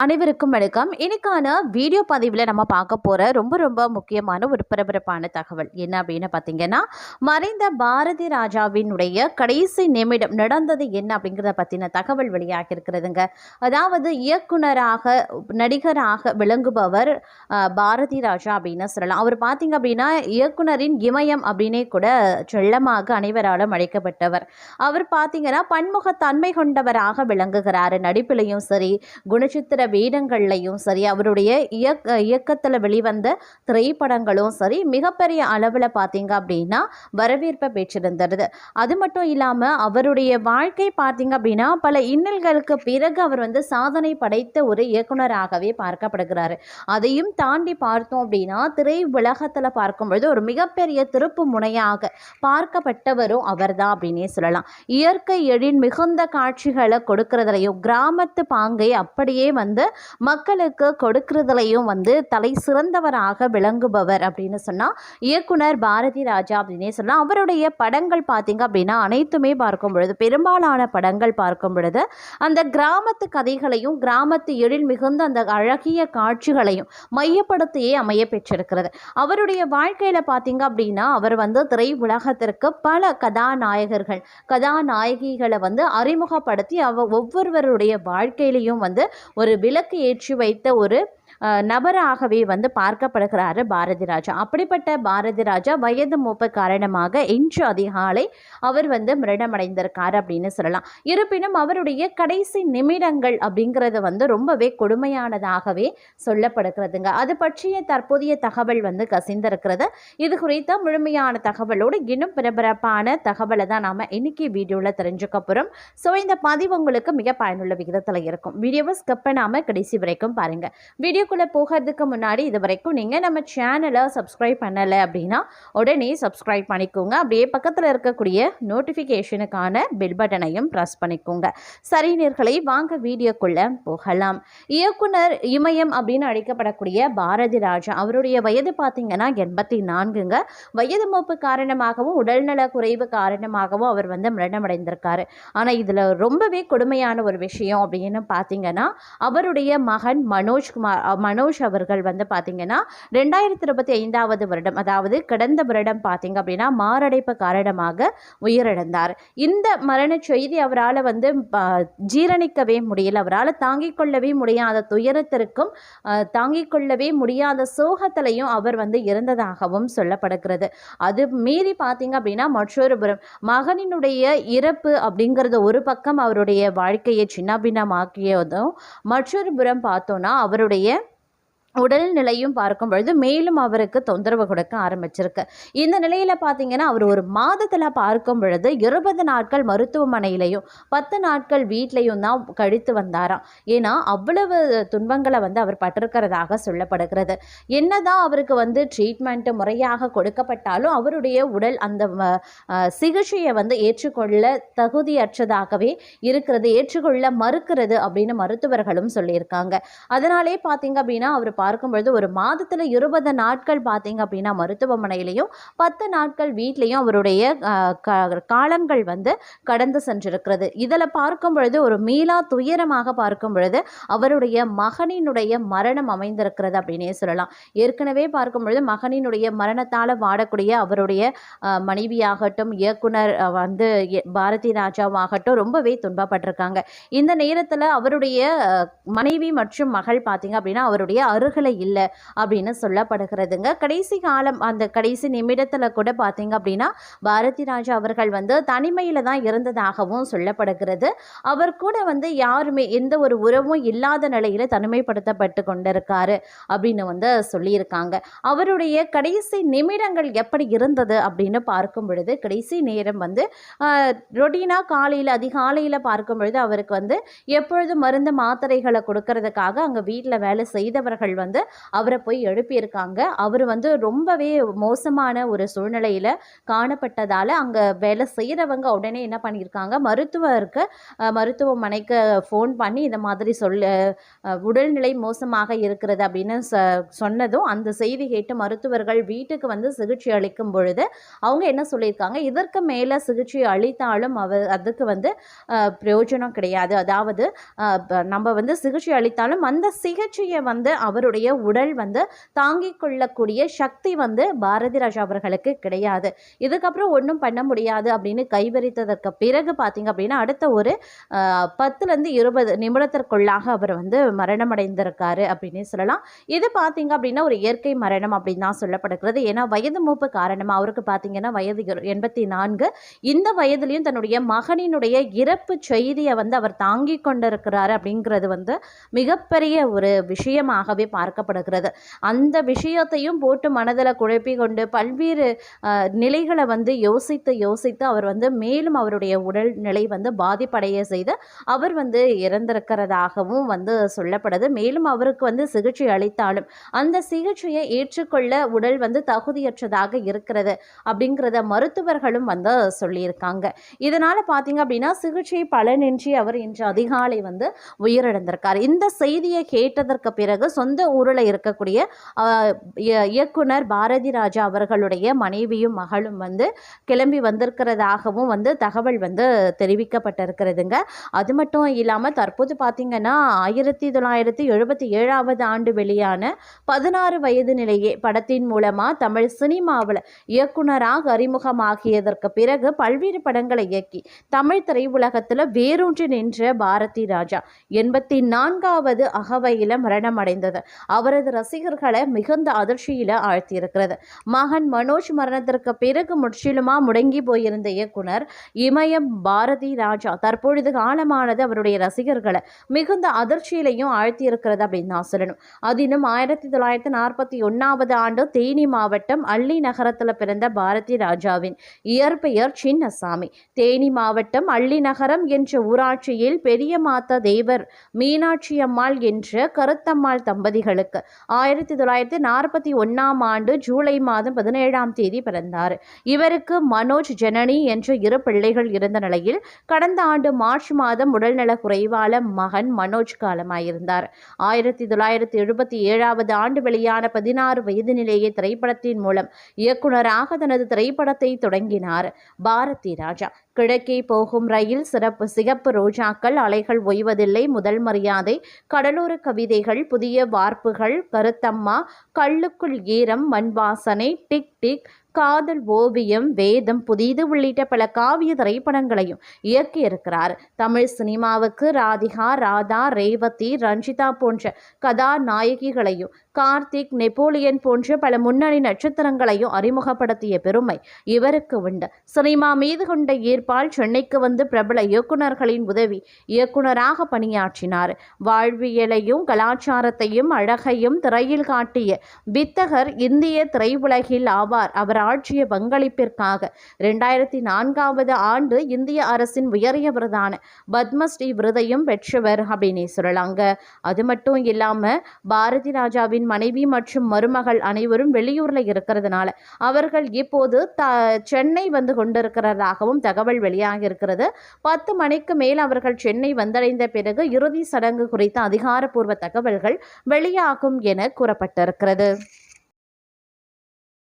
அனைவருக்கும் வணக்கம். இன்னைக்கான வீடியோ பதிவில் நம்ம பார்க்க போகிற ரொம்ப ரொம்ப முக்கியமான ஒரு பரபரப்பான தகவல் என்ன அப்படின்னு பார்த்தீங்கன்னா, மறைந்த பாரதி ராஜாவினுடைய கடைசி நிமிடம் நடந்தது என்ன அப்படிங்கிறத பற்றின தகவல் வெளியாக இருக்கிறதுங்க. அதாவது இயக்குனராக நடிகராக விளங்குபவர் பாரதி ராஜா அப்படின்னு சொல்லலாம். அவர் பார்த்தீங்க அப்படின்னா இயக்குனரின் இமயம் அப்படின்னே கூட செல்லமாக அனைவராலும் அழைக்கப்பட்டவர். அவர் பார்த்தீங்கன்னா பன்முகத்தன்மை கொண்டவராக விளங்குகிறார். நடிப்பிலையும் சரி, குணச்சித்திர வேடங்கள்லையும் சரி, அவருடைய இயக்கத்தில் வெளிவந்த திரைப்படங்களும் சரி மிகப்பெரிய அளவில் பார்த்தீங்க அப்படின்னா வரவேற்பை பெற்றிருந்தது. அது மட்டும் இல்லாமல் அவருடைய வாழ்க்கை பார்த்தீங்க அப்படின்னா பல இன்னல்களுக்கு பிறகு அவர் சாதனை படைத்த ஒரு இயக்குனராகவே பார்க்கப்படுகிறாரு. அதையும் தாண்டி பார்த்தோம் அப்படின்னா திரை உலகத்தில் பார்க்கும்பொழுது ஒரு மிகப்பெரிய திருப்பு முனையாக பார்க்கப்பட்டவரும் அவர் தான் அப்படின்னே சொல்லலாம். இயற்கை எழில் மிகுந்த காட்சிகளை கொடுக்கறதுலையும் கிராமத்து பாங்கை அப்படியே மக்களுக்கு கொடுக்கறதுலையும் தலை சிறந்தவராக விளங்குபவர் அப்படின்னு சொன்னால் இயக்குனர் பாரதி ராஜா அப்படின்னே சொல்லலாம். அவருடைய படங்கள் பார்த்தீங்க அப்படின்னா அனைத்துமே பார்க்கும் பொழுது, பெரும்பாலான படங்கள் பார்க்கும் பொழுது அந்த கிராமத்து கதைகளையும் கிராமத்து எழில் மிகுந்த அந்த அழகிய காட்சிகளையும் மையப்படுத்தியே அமைய பெற்றிருக்கிறது. அவருடைய வாழ்க்கையில் பார்த்தீங்க அப்படின்னா அவர் திரை உலகத்திற்கு பல கதாநாயகிகளை அறிமுகப்படுத்தி ஒவ்வொருவருடைய வாழ்க்கையிலையும் ஒரு விளக்கு ஏற்றி வைத்த ஒரு நபராகவே பார்க்கப்படுகிறாரு பாரதி ராஜா. அப்படிப்பட்ட பாரதி ராஜா வயது மூப்பு காரணமாக இன்று அதிகாலை அவர் மரணமடைந்திருக்காரு அப்படின்னு சொல்லலாம். இருப்பினும் அவருடைய கடைசி நிமிடங்கள் அப்படிங்கிறது ரொம்பவே கொடுமையானதாகவே சொல்லப்படுகிறதுங்க. அது பற்றிய தற்போதைய தகவல் கசிந்திருக்கிறது. இது குறித்த முழுமையான தகவலோடு இன்னும் பரபரப்பான தகவலை தான் நாம் இன்னைக்கு வீடியோவில் தெரிஞ்சுக்க போகிறோம். ஸோ இந்த பதிவு உங்களுக்கு மிக பயனுள்ள விகிதத்தில் இருக்கும். வீடியோவை ஸ்கிப் பண்ணாமல் கடைசி வரைக்கும் பாருங்கள். வீடியோக்குள்ளே போகிறதுக்கு முன்னாடி இது வரைக்கும் நீங்கள் நம்ம சேனலை சப்ஸ்கிரைப் பண்ணலை அப்படின்னா உடனே சப்ஸ்கிரைப் பண்ணிக்கோங்க. அப்படியே பக்கத்தில் இருக்கக்கூடிய நோட்டிஃபிகேஷனுக்கான பெல் பட்டனையும் ப்ரெஸ் பண்ணிக்கோங்க. சரி நேயர்களே, வாங்க வீடியோக்குள்ளே போகலாம். இயக்குனர் இமயம் அப்படின்னு அழைக்கப்படக்கூடிய பாரதி ராஜா அவருடைய வயது பார்த்தீங்கன்னா 84ங்க. வயது மூப்பு காரணமாகவும் உடல்நல குறைவு காரணமாகவும் அவர் மரணமடைந்திருக்காரு. ஆனால் இதில் ரொம்பவே கொடுமையான ஒரு விஷயம் அப்படின்னு பார்த்தீங்கன்னா அவருடைய மகன் மனோஜ் அவர்கள் பார்த்தீங்கன்னா 2025 வருடம், அதாவது கடந்த வருடம் பார்த்தீங்க அப்படின்னா மாரடைப்பு காரணமாக உயிரிழந்தார். இந்த மரண செய்தி அவரால் ஜீரணிக்கவே முடியல. அவரால் தாங்கிக் கொள்ளவே முடியாத துயரத்திற்கும் தாங்கிக் கொள்ளவே முடியாத சோகத்திலையும் அவர் இருந்ததாகவும் சொல்லப்படுகிறது. அது மீறி பார்த்தீங்க அப்படின்னா மற்றொரு புறம் மகனினுடைய இறப்பு அப்படிங்கிறது ஒரு பக்கம் அவருடைய வாழ்க்கையை சின்னாபின்னமாக்கியதும், மற்றொரு புறம் பார்த்தோன்னா அவருடைய உடல்நிலையும் பார்க்கும் பொழுது மேலும் அவருக்கு தொந்தரவு கொடுக்க ஆரம்பிச்சிருக்கு. இந்த நிலையில் பார்த்தீங்கன்னா அவர் ஒரு மாதத்தில் பார்க்கும் பொழுது 20 நாட்கள் மருத்துவமனையிலையும் 10 நாட்கள் வீட்லையும் தான் கழித்து வந்தாராம். ஏன்னா அவ்வளவு துன்பங்களை அவர் பட்டிருக்கிறதாக சொல்லப்படுகிறது. என்னதான் அவருக்கு ட்ரீட்மெண்ட்டு முறையாக கொடுக்கப்பட்டாலும் அவருடைய உடல் அந்த சிகிச்சையை ஏற்றுக்கொள்ள தகுதியற்றதாகவே இருக்கிறது, ஏற்றுக்கொள்ள மறுக்கிறது அப்படின்னு மருத்துவர்களும் சொல்லியிருக்காங்க. அதனாலே பார்த்தீங்க அப்படின்னா அவர் பார்க்கும்பொழுது ஒரு மாதத்தில் 20 நாட்கள் பார்த்தீங்க அப்படின்னா மருத்துவமனையிலையும் 10 நாட்கள் வீட்லையும் அவருடைய காலங்கள் கடந்து சென்றிருக்கிறது. இதில் பார்க்கும் பொழுது ஒரு மீளா துயரமாக பார்க்கும் பொழுது அவருடைய மகனினுடைய மரணம் அமைந்திருக்கிறது அப்படின்னே சொல்லலாம். ஏற்கனவே பார்க்கும் பொழுது மகனினுடைய மரணத்தால் வாடக்கூடிய அவருடைய மனைவியாகட்டும், இயக்குனர் பாரதி ராஜாவாகட்டும் ரொம்பவே துன்பப்பட்டிருக்காங்க. இந்த நேரத்தில் அவருடைய மனைவி மற்றும் மகள் பார்த்தீங்க அப்படின்னா அவருடைய அருகில் இல்லை அப்படின்னு சொல்லப்படுகிறதுங்க. கடைசி காலம் அந்த கடைசி நிமிடத்தில் கூட பார்த்தீங்க அப்படின்னா பாரதி ராஜா அவர்கள் தனிமையில் தான் இருந்ததாகவும் சொல்லப்படுகிறது. அவர் கூட யாருமே எந்த ஒரு உறவும் இல்லாத நிலையில் தனிமைப்படுத்தப்பட்டு கொண்டிருக்காரு அப்படின்னு சொல்லியிருக்காங்க. அவருடைய கடைசி நிமிடங்கள் எப்படி இருந்தது அப்படின்னு பார்க்கும் பொழுது கடைசி நேரம் ரொட்டீனாக காலையில் அதிகாலையில் பார்க்கும் பொழுது அவருக்கு எப்பொழுதும் மருந்து மாத்திரைகளை கொடுக்கறதுக்காக அங்கே வீட்டில் வேலை செய்தவர்கள் வந்து அவரை போய் எழுப்பியிருக்காங்க. அவர் வந்து ரொம்பவே மோசமான ஒரு சூழ்நிலையில் காணப்பட்டதால் அங்கே வேலை செய்கிறவங்க உடனே என்ன பண்ணியிருக்காங்க, மருத்துவமனைக்கு ஃபோன் பண்ணி இந்த மாதிரி உடல்நிலை மோசமாக இருக்கிறது அப்படின்னு சொன்னதும் அந்த செய்தி கேட்டு மருத்துவர்கள் வீட்டுக்கு வந்து சிகிச்சை அளிக்கும் பொழுது அவங்க என்ன சொல்லியிருக்காங்க, இதற்கு மேலே சிகிச்சை அளித்தாலும் அதுக்கு வந்து பிரயோஜனம் கிடையாது. அதாவது நம்ம வந்து சிகிச்சை அளித்தாலும் அந்த சிகிச்சையை வந்து அவருடைய உடல் வந்து தாங்கிக் கொள்ளக்கூடிய சக்தி வந்து பாரதி ராஜா அவர்களுக்கு கிடையாது, இதுக்கப்புறம் ஒன்றும் பண்ண முடியாது அப்படின்னு கைவரித்ததற்கு பிறகு பார்த்தீங்க அப்படின்னா அடுத்த ஒரு 10லேருந்து 20 நிமிடத்திற்குள்ளாக அவர் வந்து மரணமடைந்திருக்காரு அப்படின்னு சொல்லலாம். இது பார்த்தீங்க அப்படின்னா ஒரு இயற்கை மரணம் அப்படின்னு தான் சொல்லப்படுகிறது. ஏன்னா வயது மூப்பு காரணமாக அவருக்கு பார்த்தீங்கன்னா வயது 84. இந்த வயதிலையும் தன்னுடைய மகனினுடைய இறப்பு செய்தியை வந்து அவர் தாங்கி கொண்டிருக்கிறார் அப்படிங்கிறது வந்து மிகப்பெரிய ஒரு விஷயமாகவே பார்க்கப்படுகிறது. அந்த விஷயத்தையும் போட்டு மனதில் குழப்பி கொண்டு பல்வேறு நிலைகளை வந்து யோசித்து அவர் வந்து மேலும் அவருடைய உடல் நிலை வந்து பாதிப்படைய செய்து அவர் வந்து இறந்திருக்கிறதாகவும் வந்து சொல்லப்படுது. மேலும் அவருக்கு வந்து சிகிச்சை அளித்தாலும் அந்த சிகிச்சையை ஏற்றுக்கொள்ள உடல் வந்து தகுதியற்றதாக இருக்கிறது அப்படிங்கிறத மருத்துவர்களும் வந்து சொல்லியிருக்காங்க. இதனால் பார்த்தீங்க அப்படின்னா சிகிச்சை பலனின்றி அவர் இன்று அதிகாலை வந்து உயிரிழந்திருக்கார். இந்த செய்தியை கேட்டதற்கு பிறகு சொந்த ஊரில் இருக்கக்கூடிய இயக்குனர் பாரதி ராஜா அவர்களுடைய மனைவியும் மகளும் வந்து கிளம்பி வந்திருக்கிறதாகவும் வந்து தகவல் வந்து தெரிவிக்கப்பட்டிருக்கிறதுங்க. அது மட்டும் இல்லாமல் தற்போது பார்த்தீங்கன்னா 1977 ஆண்டு வெளியான 16 வயது நிலையே படத்தின் மூலமாக தமிழ் சினிமாவில் இயக்குனராக அறிமுகமாகியதற்கு பிறகு பல்வேறு படங்களை இயக்கி தமிழ் திரையுலகத்தில் வேரூன்றி நின்ற பாரதி ராஜா 84வது அகவையில் மரணமடைந்தது அவரது ரசிகர்களை மிகுந்த அதிர்ச்சியில் ஆழ்த்தியிருக்கிறது. மகன் மனோஜ் மரணத்திற்கு பிறகு முற்றிலுமாக முடங்கி போயிருந்த இயக்குனர் இமயம் பாரதி ராஜா தற்பொழுது காலமானது அவருடைய ரசிகர்களை மிகுந்த அதிர்ச்சியிலையும் ஆழ்த்தியிருக்கிறது அப்படின்னு நான் சொல்லணும். அதிலும் 1941 ஆண்டு தேனி மாவட்டம் அள்ளி நகரத்தில் பிறந்த பாரதி ராஜாவின் இயற்பெயர் சின்னசாமி. தேனி மாவட்டம் அள்ளி நகரம் என்ற ஊராட்சியில் பெரிய மாதா தேவர் மீனாட்சி அம்மாள் என்ற கருத்தம்மாள் தம்பதிகளுக்கு 1941 ஆண்டு ஜூலை மாதம் 17ஆம் தேதி பிறந்தார். இவருக்கு மனோஜ் ஜனனி என்ற 2 பிள்ளைகள் இருந்த நிலையில் கடந்த ஆண்டு மார்ச் மாதம் உடல்நல குறைவால மகன் மனோஜ் காலமாயிருந்தார். 1977 ஆண்டு வெளியான 16 வயது நிலையே திரைப்படத்தின் மூலம் இயக்குனராக தனது திரைப்படத்தை தொடங்கினார் பாரதி ராஜா. கிழக்கே போகும் ரயில், சிகப்பு ரோஜாக்கள், அலைகள் ஓய்வதில்லை, முதல் மரியாதை, கடலோர கவிதைகள், புதிய வார்ப்புகள், கருத்தம்மா, கல்லுக்குள் ஈரம், மண் வாசனை, டிக் டிக், காதல் ஓவியம், வேதம் புதிது உள்ளிட்ட பல காவிய திரைப்படங்களையும் இயக்கியிருக்கிறார். தமிழ் சினிமாவுக்கு ராதிகா, ராதா, ரேவதி, ரஞ்சிதா போன்ற கதாநாயகிகளையும் கார்த்திக், நெப்போலியன் போன்ற பல முன்னணி நட்சத்திரங்களையும் அறிமுகப்படுத்திய பெருமை இவருக்கு உண்டு. சினிமா மீது கொண்ட ஈர்ப்பால் சென்னைக்கு வந்து பிரபல இயக்குநர்களின் உதவி இயக்குனராக பணியாற்றினார். வாழ்வியலையும் கலாச்சாரத்தையும் அழகையும் திரையில் காட்டிய வித்தகர் இந்திய திரையுலகில் ஆவார். அவர் ஆற்றிய பங்களிப்பிற்காக 2004 ஆண்டு இந்திய அரசின் உயரிய விருதான பத்மஸ்ரீ விருதையும் பெற்றவர் அப்படின்னு சொல்லலாங்க. அது மட்டும் இல்லாம பாரதி ராஜாவின் மனைவி மற்றும் மருமகள் அனைவரும் வெளியூர்ல இருக்கிறதுனால அவர்கள் இப்போது சென்னை வந்து கொண்டிருக்கிறதாகவும் தகவல் வெளியாகி இருக்கிறது. 10 மணிக்கு மேல் அவர்கள் சென்னை வந்தடைந்த பிறகு இறுதி சடங்கு குறித்த அதிகாரப்பூர்வ தகவல்கள் வெளியாகும் என கூறப்பட்டிருக்கிறது.